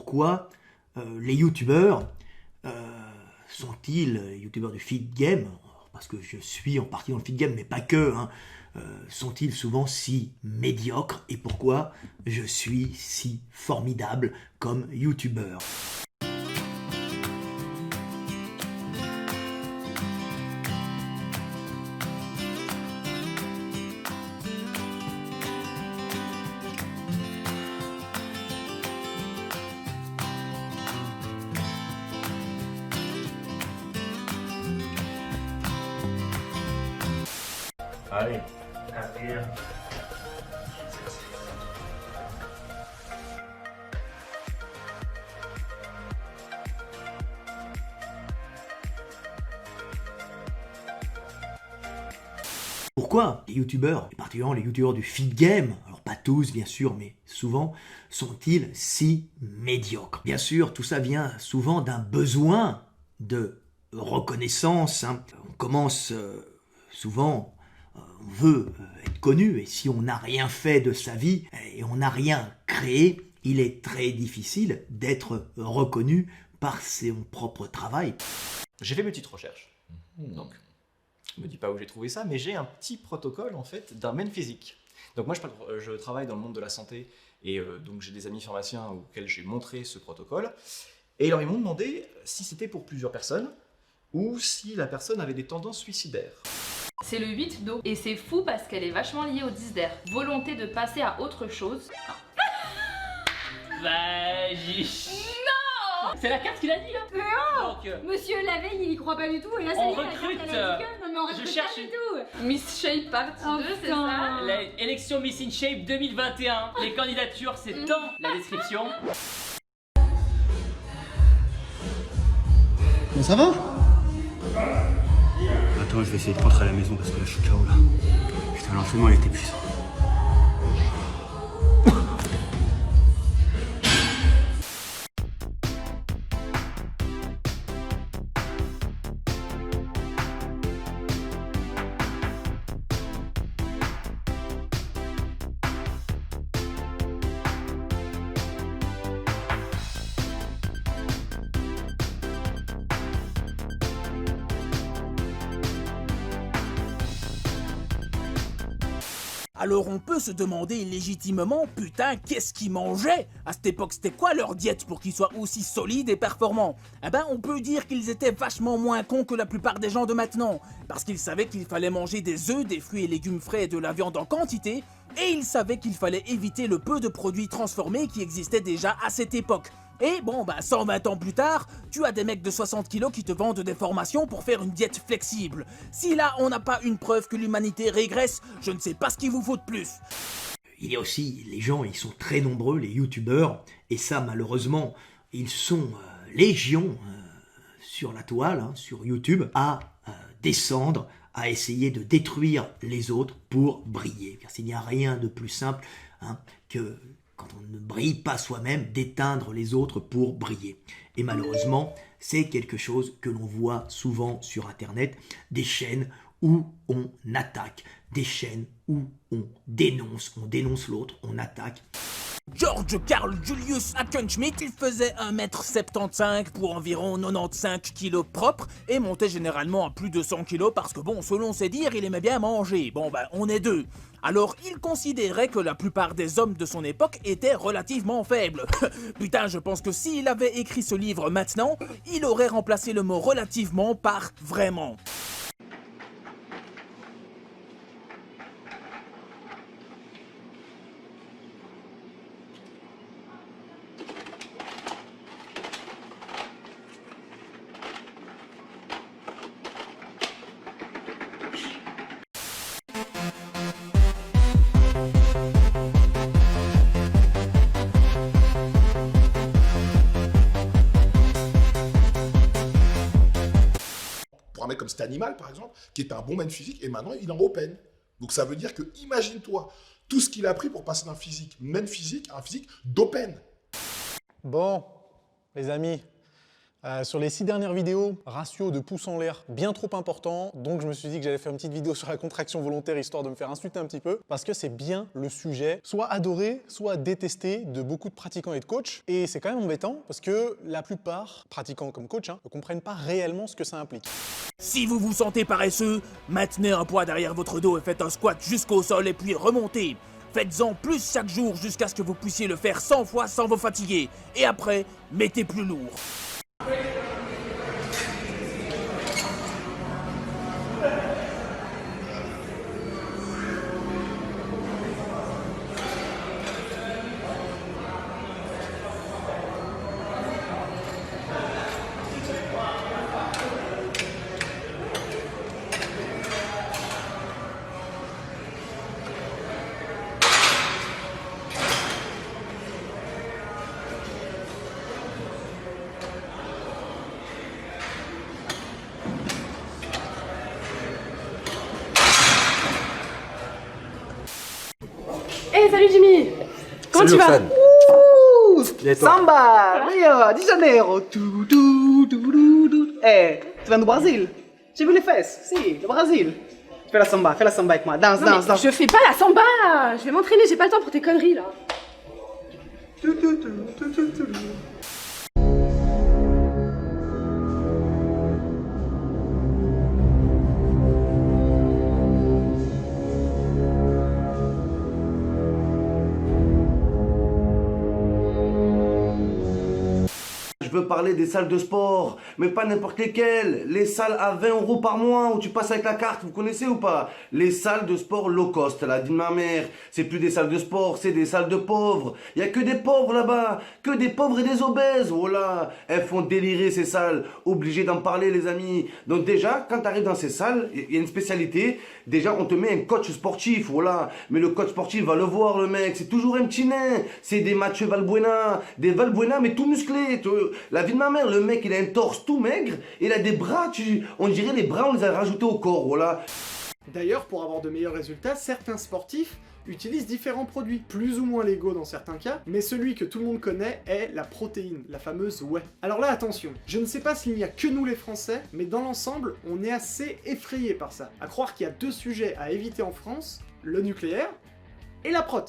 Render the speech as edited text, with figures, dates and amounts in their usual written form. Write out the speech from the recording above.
pourquoi les youtubeurs sont-ils, youtubeurs du feed game, parce que je suis en partie dans le feed game, mais pas que, hein, sont-ils souvent si médiocres et pourquoi je suis si formidable comme youtubeur. Allez, allez. Pourquoi les youtubeurs, et particulièrement les youtubeurs du feed game, alors pas tous bien sûr, mais souvent, sont-ils si médiocres? Bien sûr, tout ça vient souvent d'un besoin de reconnaissance, hein. On commence souvent, on veut être connu, et si on n'a rien fait de sa vie, et on n'a rien créé, il est très difficile d'être reconnu par son propre travail. J'ai fait mes petites recherches. Donc, je me dis pas où j'ai trouvé ça, mais j'ai un petit protocole en fait d'un main physique. Donc moi je travaille dans le monde de la santé et donc j'ai des amis pharmaciens auxquels j'ai montré ce protocole. Et alors ils m'ont demandé si c'était pour plusieurs personnes ou si la personne avait des tendances suicidaires. C'est le 8 d'eau et c'est fou parce qu'elle est vachement liée au 10 d'air. Volonté de passer à autre chose. C'est la carte qu'il a dit là. Non. Donc, Monsieur la veille il y croit pas du tout et là ça on y est, la recrute, carte, elle a dit que non mais on recrute je cherche pas du une- tout. Miss Shape partie Oh, 2, c'est putain. ça? la élection Miss in Shape 2021. Les candidatures, c'est dans la description. Bon, ça va? Attends, je vais essayer de rentrer à la maison parce que là je suis KO là. Putain, l'entraînement il était puissant. Alors on peut se demander légitimement, putain, qu'est-ce qu'ils mangeaient? À cette époque, c'était quoi leur diète pour qu'ils soient aussi solides et performants? Eh ben, on peut dire qu'ils étaient vachement moins cons que la plupart des gens de maintenant. Parce qu'ils savaient qu'il fallait manger des œufs, des fruits et légumes frais et de la viande en quantité, et ils savaient qu'il fallait éviter le peu de produits transformés qui existaient déjà à cette époque. Et bon, 120 ans plus tard, tu as des mecs de 60 kilos qui te vendent des formations pour faire une diète flexible. Si là, on n'a pas une preuve que l'humanité régresse, je ne sais pas ce qu'il vous faut de plus. Il y a aussi les gens, ils sont très nombreux, les youtubeurs, et ça malheureusement, ils sont légion sur la toile, hein, sur YouTube, à descendre, à essayer de détruire les autres pour briller. Car il n'y a rien de plus simple hein, que, quand on ne brille pas soi-même, d'éteindre les autres pour briller. Et malheureusement, c'est quelque chose que l'on voit souvent sur Internet, des chaînes où on attaque, des chaînes où on dénonce l'autre, on attaque. George Carl Julius Hackenschmidt, il faisait 1m75 pour environ 95 kg propres et montait généralement à plus de 100 kg parce que bon, selon ses dires, il aimait bien manger. Bon on est deux. Alors il considérait que la plupart des hommes de son époque étaient relativement faibles. Putain, je pense que s'il avait écrit ce livre maintenant, il aurait remplacé le mot relativement par vraiment. Pour un mec comme cet animal, par exemple, qui est un bon man physique, et maintenant il est en open. Donc ça veut dire que, imagine-toi, tout ce qu'il a appris pour passer d'un physique man physique à un physique d'open. Bon, les amis, Sur les 6 dernières vidéos, ratio de pouces en l'air bien trop important, donc je me suis dit que j'allais faire une petite vidéo sur la contraction volontaire histoire de me faire insulter un petit peu, parce que c'est bien le sujet, soit adoré, soit détesté de beaucoup de pratiquants et de coachs, et c'est quand même embêtant, parce que la plupart, pratiquants comme coach, ne comprennent pas réellement ce que ça implique. Si vous vous sentez paresseux, maintenez un poids derrière votre dos et faites un squat jusqu'au sol et puis remontez. Faites-en plus chaque jour jusqu'à ce que vous puissiez le faire 100 fois sans vous fatiguer. Et après, mettez plus lourd. Hey, salut Jimmy. Comment tu vas? Samba, Rio de Janeiro. Eh, tu viens du Brésil? J'ai vu les fesses, si, le Brésil. Fais la samba avec moi. Danse, Non, danse, mais danse. je fais pas la samba là. Je vais m'entraîner, j'ai pas le temps pour tes conneries là. Je veux parler des salles de sport, mais pas n'importe lesquelles. Les salles à 20 € par mois où tu passes avec la carte, vous connaissez ou pas? Les salles de sport low cost, là, dit ma mère. C'est plus des salles de sport, c'est des salles de pauvres. Il y a que des pauvres là-bas, que des pauvres et des obèses. Voilà, elles font délirer ces salles. Obligé d'en parler, les amis. Donc déjà, quand tu arrives dans ces salles, il y a une spécialité. Déjà, on te met un coach sportif, voilà. Mais le coach sportif va le voir, le mec. C'est toujours un petit nain. C'est des Mathieu Valbuena, mais tout musclés. La vie de ma mère, le mec, il a un torse tout maigre, il a des bras, on dirait les bras, on les a rajoutés au corps, voilà. D'ailleurs, pour avoir de meilleurs résultats, certains sportifs utilisent différents produits, plus ou moins légaux dans certains cas, mais celui que tout le monde connaît est la protéine, la fameuse whey. Alors là, attention, je ne sais pas s'il n'y a que nous les Français, mais dans l'ensemble, on est assez effrayés par ça. À croire qu'il y a deux sujets à éviter en France, le nucléaire et la prot.